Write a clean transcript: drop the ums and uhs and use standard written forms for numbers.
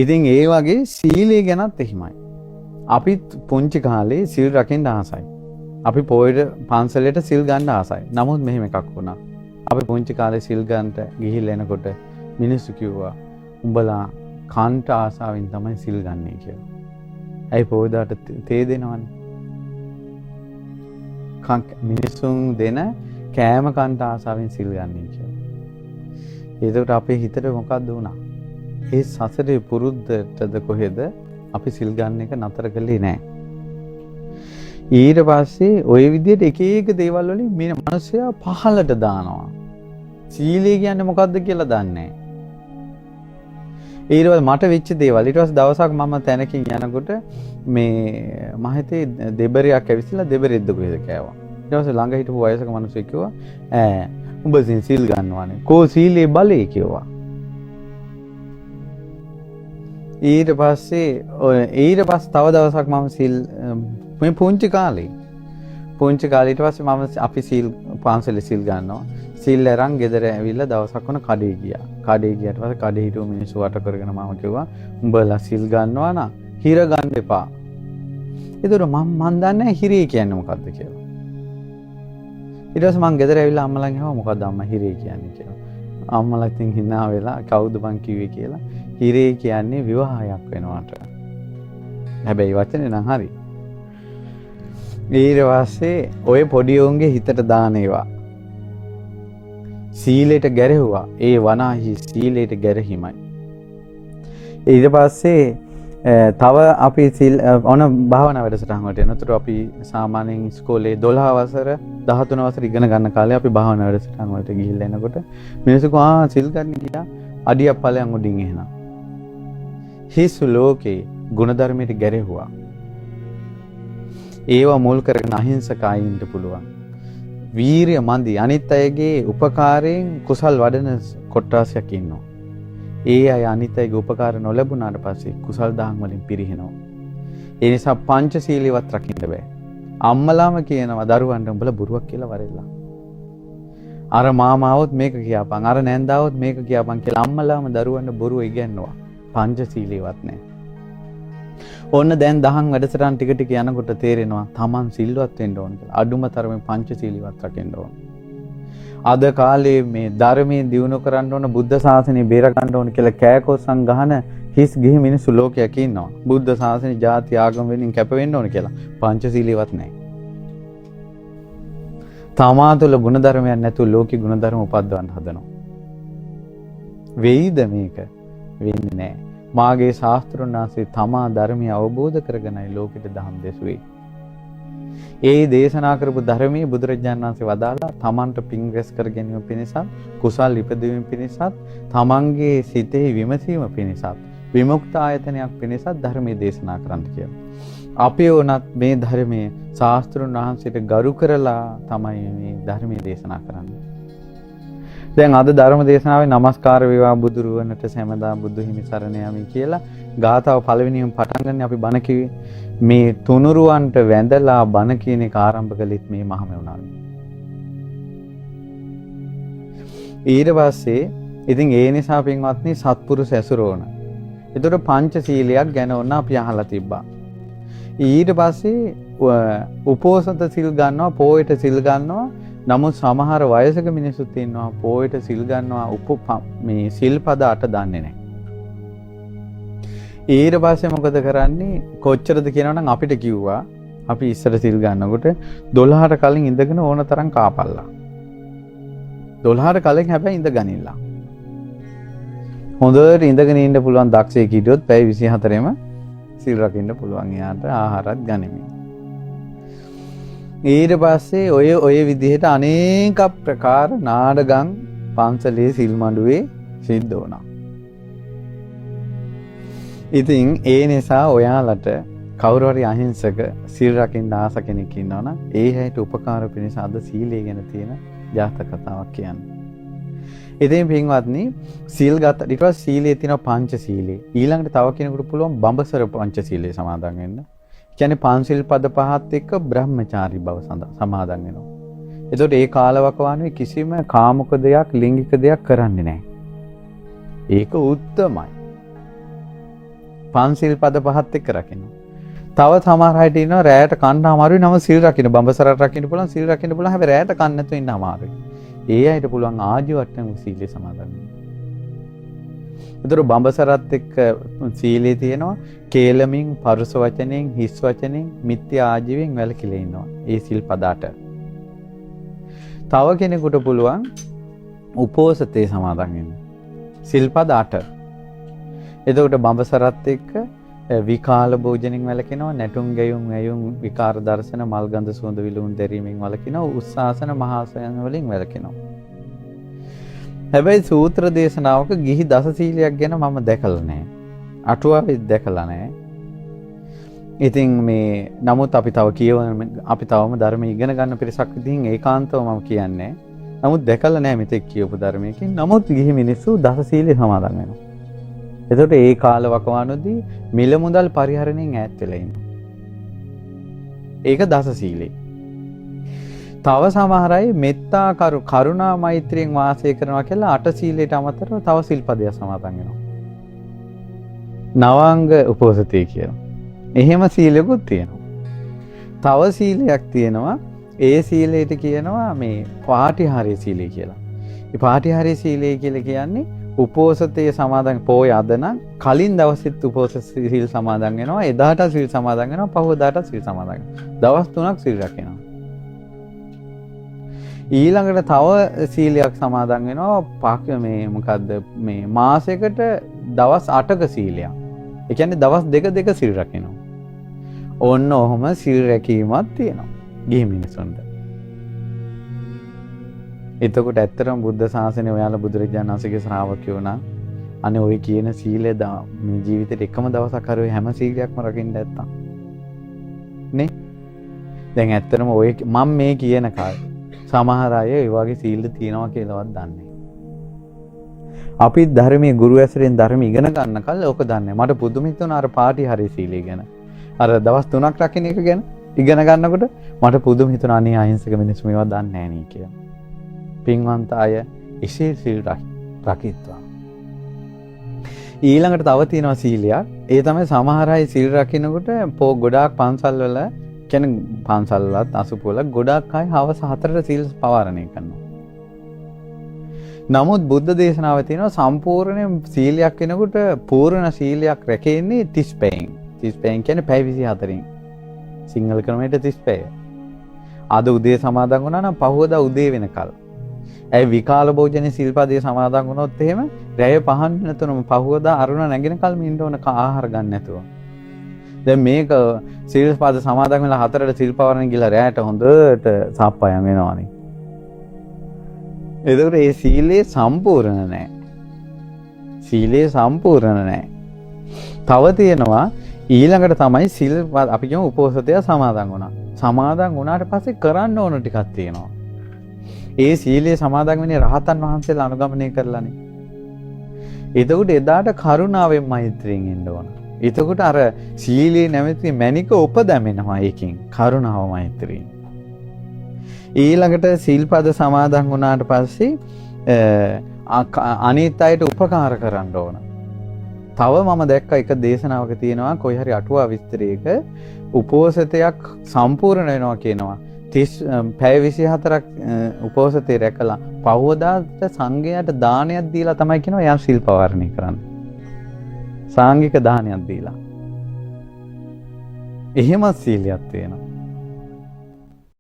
ඉතින් ඒ වගේ සීලය ගැනත් එහෙමයි. අපිත් පුංචි කාලේ සිල් රකින්න ආසයි. අපි පොයට පන්සලට සිල් ගන්න ආසයි. නමුත් මෙහෙම එකක් වුණා. අපි පුංචි කාලේ සිල් ගන්නට ගිහිල්ලා එනකොට මිනිස්සු කිව්වා උඹලා කාන්ට ආසාවෙන් තමයි සිල් ගන්නේ කියලා. ඇයි පොයදාට තේ දෙනවනේ. මිනිසුන් දෙන කෑම කන්ට ආසාවෙන් සිල් ගන්නේ කියලා. ඒකට අපේ හිතට මොකක්ද වුණා? ඒ සසරේ පුරුද්දටද කොහෙද අපි සිල් ගන්න එක නතර කළේ නැහැ. ඊට පස්සේ ওই විදිහට එක එක දේවල් වලින් මේ මිනිස්සයා පහලට දානවා. සීලය කියන්නේ මොකද්ද කියලා දන්නේ නැහැ. ඊට පස්සේ මට වෙච්ච දේවල් ඊට පස්සේ දවසක් මම තැනකින් යනකොට මේ මම හිතේ දෙබරයක් ඇවිස්සලා දෙබරෙද්ද කොහෙද කෑවා. ඊට පස්සේ ළඟ හිටපු වයසක මිනිස්සෙක් කිව්වා උඹ සිල් ගන්නවානේ. කෝ සීලේ බලේ කිව්වා. ඊට පස්සේ තව දවසක් මම සිල් මේ පුංචි කාලේ ඊට පස්සේ මම අපි සිල් පන්සලේ සිල් ගන්නවා. සිල් අරන් ගෙදර ඇවිල්ලා දවසක් වුණ කඩේ ගියා. කඩේ ගියාට පස්සේ කඩේ හිටපු මිනිස්සු වට කරගෙන මම කිව්වා උඹලා සිල් ගන්නවා නා හිර ගන්න එපා. ඒතර මම දන්නේ හිරේ කියන්නේ මොකද්ද කියලා. ඊට පස්සේ මම ගෙදර ඇවිල්ලා අම්මලන් අහුවා මොකද්ද අම්මා හිරේ කියන්නේ කියලා. අම්මලා ඉතින් hina වෙලා කවුද බං කිව්වේ කියලා. හිරේ කියන්නේ විවාහයක් වෙනවට. හැබැයි වචනේ නම් හරි. ඊට පස්සේ ඔය පොඩි උන්ගේ හිතට දාන ඒවා. සීලයට ගැරෙව්වා. ඒ වනාහි සීලයට ගැරහිමයි. ඊට පස්සේ තව අපි ඕන භාවනා වැඩසටහන් වලට එනතුරු අපි සාමාන්‍යයෙන් ඉස්කෝලේ 12 වසර 13 වසර ඉගෙන ගන්න කාලේ අපි භාවනා වැඩසටහන් වලට ගිහිල්ලා එනකොට මිනිස්සු කෝ සිල් ගන්න ගියා අඩියක් ඵලයන් උඩින් එනවා. හිස් ලෝකේ ගුණධර්මයට ගැරෙව්වා. ඒවා මුල් කරගෙන අහිංසකයි ඉන්න පුළුවන්. වීරිය මන්දි අනිත් අයගේ උපකාරයෙන් කුසල් වඩන කොට්ටාසයක් ඉන්නවා. ඒ අය අනිත් අයගේ උපකාර නොලැබුණාට පස්සේ කුසල් දහම් වලින් පිරිහෙනවා. ඒ නිසා පංචශීලීවත් රකින්න බෑ. අම්මලාම කියනවා දරුවන්ට උඹලා බොරුවක් කියලා වරෙල්ලා. අර මාමාවොත් මේක කියපන්, අර නැන්දාවොත් මේක කියපන් කියලා අම්මලාම දරුවන්ට බොරුව ඉගැන්නුවා. පංචශීලීවත් නැහැ. ඕන්න දැන් දහම් වැඩසටහන් ටික ටික යනකොට තේරෙනවා Taman සිල්වත් වෙන්න ඕන කියලා. අඩුම තරමේ පංචශීලීවත් රකින්න ඕන. අද කාලේ මේ ධර්මයේ දියුණු කරන්න ඕන බුද්ධ ශාසනය බේර ගන්න ඕන කියලා කෑකොස්සන් ගහන හිස් ගිහි මිනිස්සු ලෝකයක් ඉන්නවා. බුද්ධ ශාසනය ජාති ආගම වෙනින් කැප වෙන්න ඕන කියලා. පංචශීලීවත් නැහැ. තමා තුළ ගුණධර්මයක් නැතුව ලෝකේ ගුණධර්ම උපද්දවන්න හදනවා. වෙයිද මේක? වෙන්නේ නැහැ. මාගේ ශාස්ත්‍රඥ වහන්සේ තමා ධර්මය අවබෝධ කරගෙනයි ලෝකෙට දහම් දෙසුවේ. ඒ දේශනා කරපු ධර්මයේ බුදුරජාණන් වහන්සේ වදාලා තමන්ට පිං රැස් කර ගැනීම පිණිසත් කුසල් ඉපදවීම පිණිසත් තමන්ගේ සිතෙහි විමසීම පිණිසත් විමුක්ත ආයතනයක් පිණිසත් ධර්මයේ දේශනා කරන්න කියලා. අපි වුණත් මේ ධර්මයේ ශාස්ත්‍රඥ වහන්සේට ගරු කරලා තමයි මේ ධර්මයේ දේශනා කරන්නේ. දැන් අද ධර්ම දේශනාවේ নমස්කාර වේවා බුදුරුවනට සෑමදා බුදු හිමි සරණ යමි කියලා ගාථාව පළවෙනියෙන් පටන් ගන්න අපි බණ කිව්වේ. මේ තුනුරුවන්ට වැඳලා බණ කියන එක ආරම්භ කළෙත් මේ මහමෙවුනානේ. ඊට පස්සේ ඉතින් ඒ නිසා පින්වත්නි සත්පුරුෂ ඇසුර ඕන. ඒතර පංචශීලයක් ගැන ඕන අපි අහලා තිබ්බා. ඊට පස්සේ උපෝසත සිල් ගන්නවා, පොයට සිල් ගන්නවා. නමුත් සමහර වයසක මිනිස්සුත් ඉන්නවා පොයට සිල් ගන්නවා මේ සිල්පද 8 දන්නේ නැහැ. ඊට පස්සේ මොකද කරන්නේ? කොච්චරද කියනවනම් අපිට කිව්වා අපි ඉස්සර සිල් ගන්නකොට 12ට කලින් ඉඳගෙන ඕන තරම් කාපල්ලා. 12ට කලින් හැබැයි ඉඳ ගනින්න. හොඳට ඉඳගෙන ඉන්න පුළුවන් දක්ෂයෙක් හිටියොත් පැය 24ෙම සිල් රකින්න පුළුවන්. එයාට ආහාරත් ගනිමින්. ඊට පස්සේ ඔය විදිහට අනේක ප්‍රකාර නාඩගම් පන්සලේ සිල් මඬුවේ සිද්ධ වුණා. ඉතින් ඒ නිසා ඔයාලට කවුරු හරි අහිංසක සිල් රකින්න ආස කෙනෙක් ඉන්නවනම් ඒ හැට උපකාර පිණිස අද සීලය ගැන තියෙන ජාතක කතාවක් කියන්න. ඉතින් පින්වත්නි සීල් ගත්ත ඊට පස්සේ සීලයේ තියෙන පංච සීලේ ඊළඟට තව කෙනෙකුට පුළුවන් බඹසර පංච සීලේ සමාදන් වෙන්න. කියන්නේ පංචශීල පද පහත් එක්ක බ්‍රහ්මචාරී බව සමාදන් වෙනවා. එතකොට ඒ කාලවකවානුවේ කිසිම කාමක දෙයක් ලිංගික දෙයක් කරන්නේ නැහැ. ඒක උත්තමයි. පන්සිල් පද පහත් එක්ක රකිනවා. තව සමහර අයට ඉන්නවා රැයට කන්න අමාරුයි නම සිල් රකින්න බඹසරට රකින්න පුළුවන් සිල් රකින්න පුළුවන් හැබැයි රැයට කන්න නැතුව ඉන්න අමාරුයි. ඒ අයට පුළුවන් ආජීවට්ටම සීලය සමාදන් වෙන්න. ඒතර බඹසරත් එක්ක සීලේ තියෙනවා කේලමින් පරුස වචනෙන් හිස් වචනෙන් මිත්‍යා ආජීවයෙන් වැළකීලා ඉන්නවා. ඒ සිල් පදාට. තව කෙනෙකුට පුළුවන් උපෝසතේ සමාදන් වෙන්න. සිල්පද 8. එතකොට බඹසරත් එක්ක විකාල භෝජනෙන් වැළකෙනවා නැටුම් ගැයුම් වැයුම් විකාර දර්ශන මල් ගඳ සුවඳ විලවුන් දැරීමෙන් වැළකිනවා උස්සාසන මහාසයන් වලින් වැළකෙනවා. හැබැයි සූත්‍ර දේශනාවක ගිහි දස සීලයක් ගැන මම දැකලා නැහැ. අටුවාවෙත් දැකලා නැහැ. ඉතින් මේ නමුත් අපි තවම ධර්ම ඉගෙන ගන්න පිරිසක් ඉතින් ඒකාන්තව මම කියන්නේ. නමුත් දැකලා නැහැ මෙතෙක් කියපු ධර්මයකින්. නමුත් ගිහි මිනිස්සු දස සීලේ සමාදන් වෙනවා. එතකොට ඒ කාල වකවානුදී මිල මුදල් පරිහරණයෙන් ඈත් වෙලා ඉන්නවා. ඒක දස සීලේ. තව සමහර අය මෙත්තා කරුණා මෛත්‍රියෙන් වාසය කරනවා කියලා අට සීලයට අමතරව තව සිල්පදයක් සමාදන් වෙනවා. නවාංග උපෝසතේ කියනවා. එහෙම සීලෙකුත් තියෙනවා. තව සීලයක් තියෙනවා. ඒ සීලයට කියනවා මේ පාටිහාරී සීලය කියලා. මේ පාටිහාරී සීලය කියලා කියන්නේ උපෝසතේ සමාදන් පොය අදනම් කලින් දවසෙත් උපෝසත සීල් සමාදන් වෙනවා. එදාට සීල් සමාදන් වෙනවා. පහුවදාට සීල් සමාදන් වෙනවා. දවස් 3ක් සීල් රැකෙනවා. ඊළඟට තව සීලයක් සමාදන් වෙනවා මේ මාසයකට දවස් 8ක සීලයක්. ඒ කියන්නේ දවස් දෙක සීල් රැකෙනවා. ඔන්න ඔහොම සීල් රැකීමක් තියෙනවා ගිහි මිනිසුන්ට. එතකොට ඇත්තටම බුද්ධ ශාසනය ඔයාලා බුදුරජාණන් වහන්සේගේ ශ්‍රාවකයෝ නම් අනේ ඔය කියන සීලය මේ ජීවිතේට එකම දවසක් හරි ඔය හැම සීලයක්ම රකින්න නැත්තම් නේ. දැන් ඇත්තටම ඔය මම මේ කියන කාලේ සමහර අය ඒ වගේ සීල තියනවා කියලාවත් දන්නේ. අපි ධර්මයේ ගුරු ඇසුරෙන් ධර්ම ඉගෙන ගන්න කල් ඕක දන්නේ. මට පුදුම හිතුණා අර පාටිහාරී සීලය ගැන. අර දවස් 3ක් රකින්න එක ගැන ඉගෙන ගන්නකොට මට පුදුම හිතුණා අනේ අහිංසක මිනිස්සු මේවා දන්නේ නැහැ නේ කියලා. පින්වන්ත අය එසේ සීල් රකිත්වා. ඊළඟට තව තියෙනවා සීලයක්. ඒ තමයි සමහර අය සීල් රකින්නකොට ගොඩාක් පන්සල් වල කියන්නේ පන්සල් වලත් අසුපවල ගොඩාක් අය හවස 4ට සීල් පවාරණය කරනවා. නමුත් බුද්ධ දේශනාවේ තියෙනවා සම්පූර්ණ සීලයක් වෙනකොට පූර්ණ සීලයක් රැකෙන්නේ 30 පැයෙන්. 30 පැයෙන් කියන්නේ පැය 24න්. සිංහල ක්‍රමයට 30 පැය. අද උදේ සමාදන් වුණා නම් පහුවදා උදේ වෙනකල්. ඒ විකාල භෝජනේ සිල්පදයේ සමාදන් වුණොත් එහෙම රැය පහන් නැතුනම පහුවදා අරුණ නැගිනකල් මින්න ඕන ආහාර ගන්න නැතුව. දැන් මේක සිල්පද සමාදන් වෙලා 4ට සිල්පවරණ ගිහලා රැයට හොඳට සාප්පයන් වෙනවානේ. එතකොට මේ සීලේ සම්පූර්ණ නැහැ. සීලේ සම්පූර්ණ නැහැ. තව තියෙනවා ඊළඟට තමයි සිල් අපි කියමු උපෝසතය සමාදන් වුණා. සමාදන් වුණාට පස්සේ කරන්න ඕන ටිකක් තියෙනවා. ඒ සීලයේ සමාදන් වෙන්නේ රහතන් වහන්සේලා අනුගමනය කරලානේ. එතකොට එදාට කරුණාවෙන් මෛත්‍රියෙන් ඉන්න ඕන. එතකොට අර සීලයේ නැමැති මණික උපදැමෙනවා ඒකෙන් කරුණාව මෛත්‍රියෙන්. ඊළඟට සිල්පද සමාදන් වුණාට පස්සේ අනිත් අයට උපකාර කරන්න ඕන. තව මම දැක්ක එක දේශනාවක තියෙනවා කොයි හරි අටුවා විස්තරයක උපෝසතයක් සම්පූර්ණ වෙනවා කියනවා. පැය 24ක් උපෝසතේ රැකලා පහවදාට සංඝයාට දානයක් දීලා තමයි කියනවා එයා සිල් පවාරණය කරන්නේ. සාංගික දානයක් දීලා. එහෙම සීලයක් තියෙනවා.